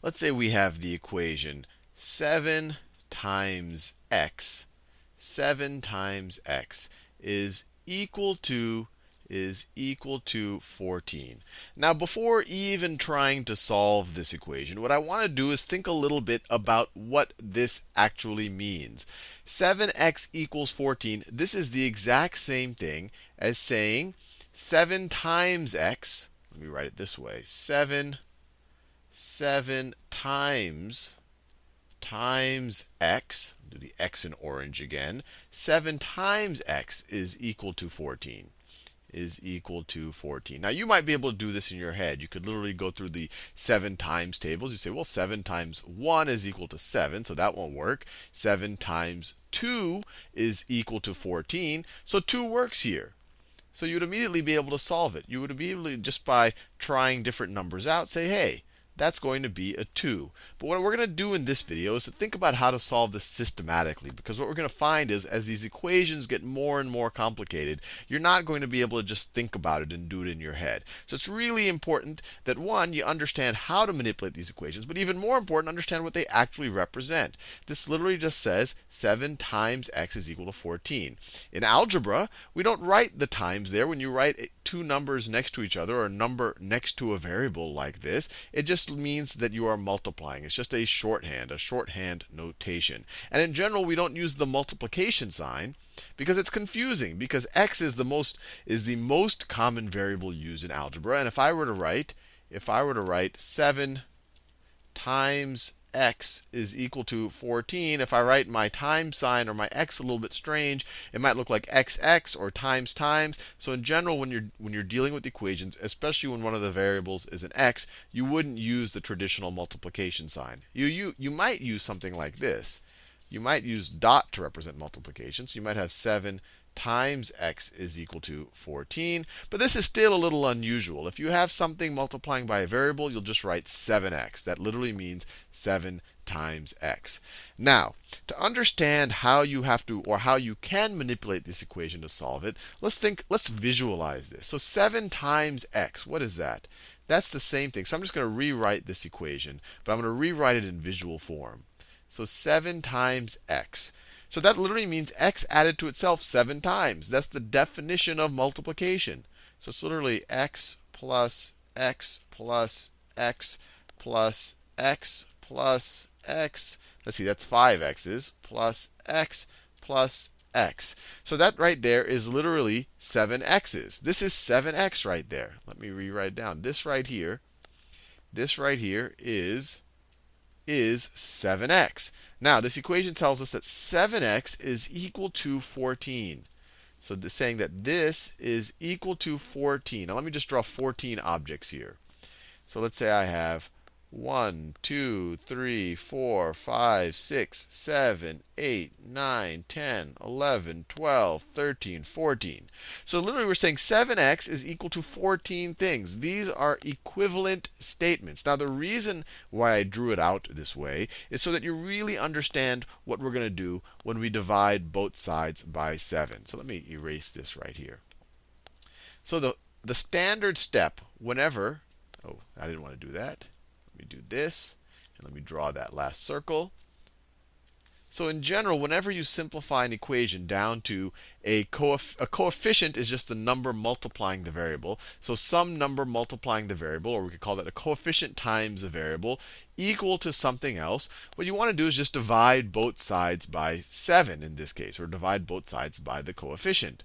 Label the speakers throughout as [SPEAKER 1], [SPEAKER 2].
[SPEAKER 1] let's say we have the equation 7 times x. 7 times x is equal to 14. Now, before even trying to solve this equation, what I want to do is think a little bit about what this actually means. 7x equals 14. This is the exact same thing as saying 7 times x. Let me write it this way. 7 times x, do the x in orange again. 7 times x is equal to 14. Now, you might be able to do this in your head. You could literally go through the 7 times tables. You say, well, 7 times 1 is equal to 7, so that won't work. 7 times 2 is equal to 14, so 2 works here. So you would immediately be able to solve it. You would be able to, just by trying different numbers out, say, hey, that's going to be a 2. But what we're going to do in this video is to think about how to solve this systematically. Because what we're going to find is, as these equations get more and more complicated, you're not going to be able to just think about it and do it in your head. So it's really important that, one, you understand how to manipulate these equations. But even more important, understand what they actually represent. This literally just says 7 times x is equal to 14. In algebra, we don't write the times there. When you write two numbers next to each other, or a number next to a variable like this, it just means that you are multiplying. It's just a shorthand notation. And in general, we don't use the multiplication sign because it's confusing, because x is the most common variable used in algebra. And if I were to write 7 times x is equal to 14, if I write my times sign or my x a little bit strange, it might look like xx or times times. So in general, when you're dealing with equations, especially when one of the variables is an x, you wouldn't use the traditional multiplication sign. You might use something like this. You might use dot to represent multiplication. So you might have 7 times x is equal to 14. But this is still a little unusual. If you have something multiplying by a variable, you'll just write 7x. That literally means 7 times x. Now, to understand how you have to, or how you can manipulate this equation to solve it, let's visualize this. So 7 times x, what is that? That's the same thing. So I'm just going to rewrite this equation, but I'm going to rewrite it in visual form. So 7 times x. So that literally means x added to itself 7 times. That's the definition of multiplication. So it's literally x plus x plus x plus x plus x. Let's see, that's 5 x's plus x plus x. So that right there is literally 7 x's. This is 7x right there. Let me rewrite it down. This right here is 7x. Now, this equation tells us that 7x is equal to 14. So it's saying that this is equal to 14. Now, let me just draw 14 objects here. So let's say I have 1, 2, 3, 4, 5, 6, 7, 8, 9, 10, 11, 12, 13, 14. So literally we're saying 7x is equal to 14 things. These are equivalent statements. Now the reason why I drew it out this way is so that you really understand what we're going to do when we divide both sides by 7. So let me erase this right here. So the standard step whenever, oh, I didn't want to do that. Let me do this, and let me draw that last circle. So in general, whenever you simplify an equation down to a coefficient is just the number multiplying the variable. So some number multiplying the variable, or we could call that a coefficient times a variable, equal to something else. What you want to do is just divide both sides by 7 in this case, or divide both sides by the coefficient.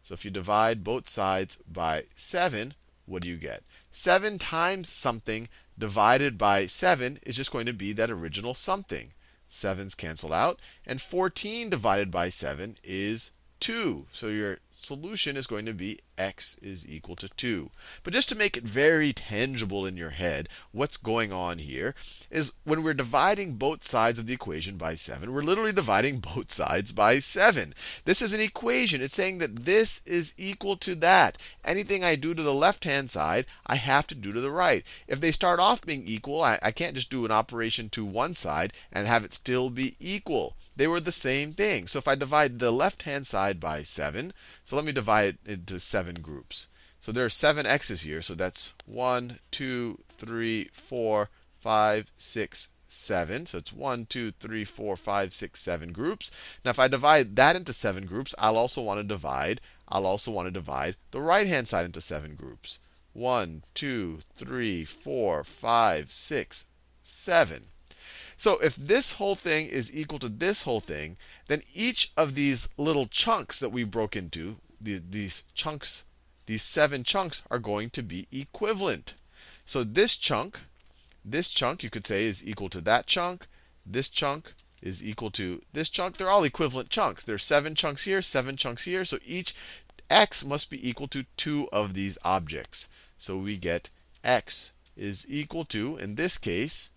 [SPEAKER 1] So if you divide both sides by 7, what do you get? 7 times something divided by 7 is just going to be that original something. 7's canceled out. And 14 divided by 7 is 2. So your solution is going to be x is equal to 2. But just to make it very tangible in your head, what's going on here is when we're dividing both sides of the equation by 7, we're literally dividing both sides by 7. This is an equation. It's saying that this is equal to that. Anything I do to the left-hand side, I have to do to the right. If they start off being equal, I can't just do an operation to one side and have it still be equal. They were the same thing. So if I divide the left-hand side by 7, so let me divide it into 7 groups. So there are 7 x's here. So that's 1, 2, 3, 4, 5, 6, 7. So it's 1, 2, 3, 4, 5, 6, 7 groups. Now if I divide that into 7 groups, I'll also want to divide the right-hand side into 7 groups. 1, 2, 3, 4, 5, 6, 7. So if this whole thing is equal to this whole thing, then each of these little chunks that we broke into, these 7 chunks, are going to be equivalent. So this chunk you could say is equal to that chunk. This chunk is equal to this chunk. They're all equivalent chunks. There's 7 chunks here, 7 chunks here. So each x must be equal to 2 of these objects. So we get x is equal to, in this case,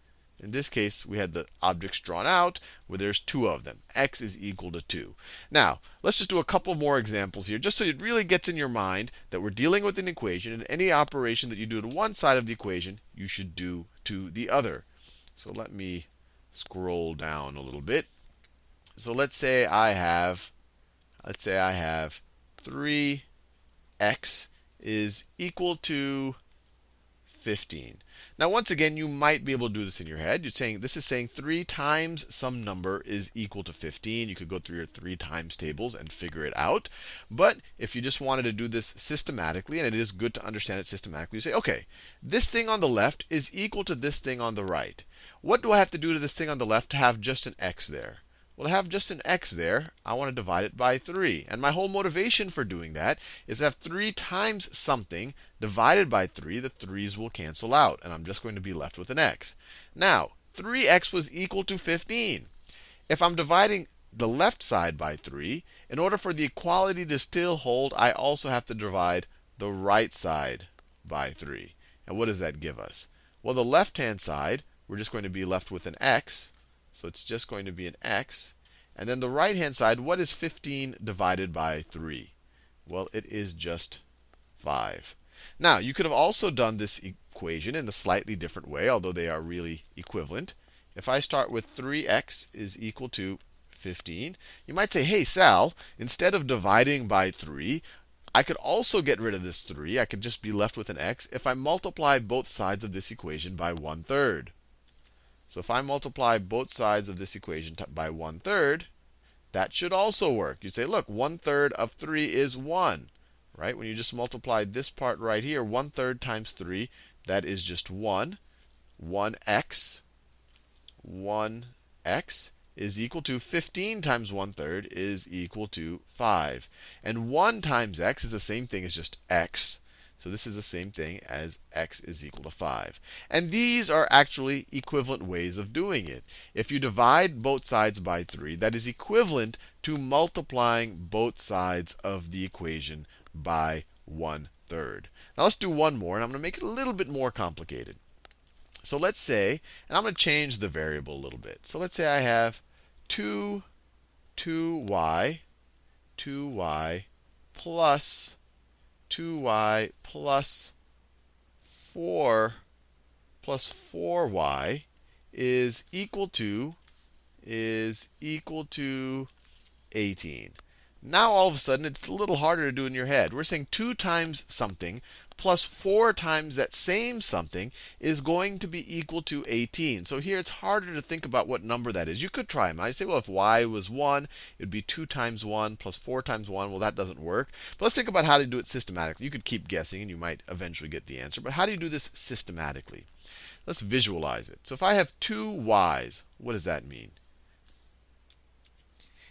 [SPEAKER 1] we had the objects drawn out where there's 2 of them. X is equal to 2. Now, let's just do a couple more examples here, just so it really gets in your mind that we're dealing with an equation, and any operation that you do to one side of the equation, you should do to the other. So let me scroll down a little bit. So let's say I have 3x is equal to 15. Now, once again, you might be able to do this in your head. This is saying 3 times some number is equal to 15. You could go through your 3 times tables and figure it out. But if you just wanted to do this systematically, and it is good to understand it systematically, you say, OK, this thing on the left is equal to this thing on the right. What do I have to do to this thing on the left to have just an x there? Well, to have just an x there, I want to divide it by 3. And my whole motivation for doing that is to have 3 times something divided by 3. The 3's will cancel out, and I'm just going to be left with an x. Now, 3x was equal to 15. If I'm dividing the left side by 3, in order for the equality to still hold, I also have to divide the right side by 3. And what does that give us? Well, the left-hand side, we're just going to be left with an x. So it's just going to be an x. And then the right-hand side, what is 15 divided by 3? Well, it is just 5. Now, you could have also done this equation in a slightly different way, although they are really equivalent. If I start with 3x is equal to 15, you might say, hey, Sal, instead of dividing by 3, I could also get rid of this 3. I could just be left with an x if I multiply both sides of this equation by 1/3. So if I multiply both sides of this equation by 1/3, that should also work. You say, look, 1/3 of 3 is 1. Right? When you just multiply this part right here, 1/3 times 3, that is just 1. 1x is equal to 15 times 1/3 is equal to 5. And 1 times x is the same thing as just x. So this is the same thing as x is equal to 5. And these are actually equivalent ways of doing it. If you divide both sides by 3, that is equivalent to multiplying both sides of the equation by 1/3. Now let's do one more, and I'm going to make it a little bit more complicated. So let's say, and I'm going to change the variable a little bit. So let's say I have 2y plus 2y plus 4y is equal to 18. Now all of a sudden it's a little harder to do in your head. We're saying 2 times something plus 4 times that same something is going to be equal to 18. So here it's harder to think about what number that is. You could try them. I say, well, if y was 1, it would be 2 times 1 plus 4 times 1. Well, that doesn't work. But let's think about how to do it systematically. You could keep guessing, and you might eventually get the answer. But how do you do this systematically? Let's visualize it. So if I have 2 y's, what does that mean?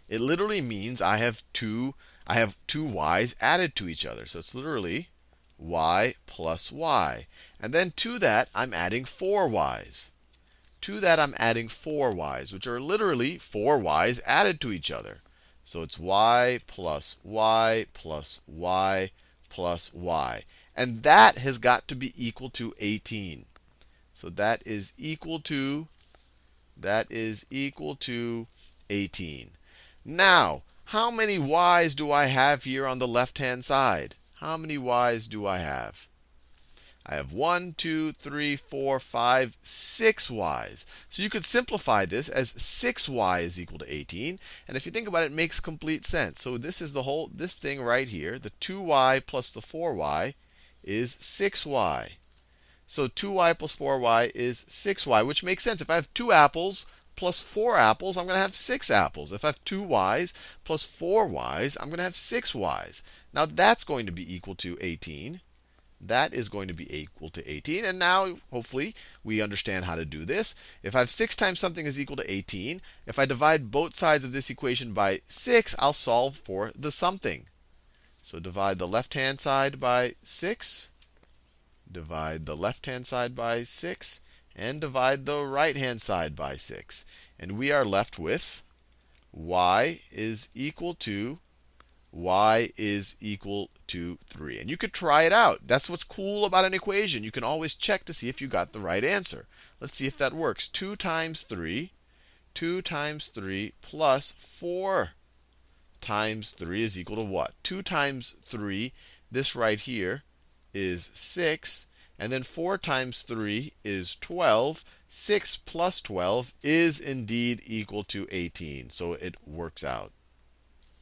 [SPEAKER 1] It literally means I have two y's added to each other. So it's literally y plus y. And then to that, I'm adding 4 y's. To that, I'm adding 4 y's, which are literally 4 y's added to each other. So it's y plus y plus y plus y. And that has got to be equal to 18. So that is equal to 18. Now, how many y's do I have here on the left-hand side? How many y's do I have? I have 1, 2, 3, 4, 5, 6 y's. So you could simplify this as 6y is equal to 18. And if you think about it, it makes complete sense. So this is this thing right here. The 2y plus the 4y is 6y. So 2y plus 4y is 6y, which makes sense. If I have 2 apples plus 4 apples, I'm going to have 6 apples. If I have 2 y's plus 4 y's, I'm going to have 6 y's. Now that's going to be equal to 18. That is going to be equal to 18. And now, hopefully, we understand how to do this. If I have 6 times something is equal to 18, if I divide both sides of this equation by 6, I'll solve for the something. So divide the left-hand side by 6. Divide the left-hand side by 6. And divide the right-hand side by 6. And we are left with y is equal to 3. And you could try it out. That's what's cool about an equation. You can always check to see if you got the right answer. Let's see if that works. 2 times 3 plus 4 times 3 is equal to what? 2 times 3, this right here, is 6. And then 4 times 3 is 12. 6 plus 12 is indeed equal to 18. So it works out.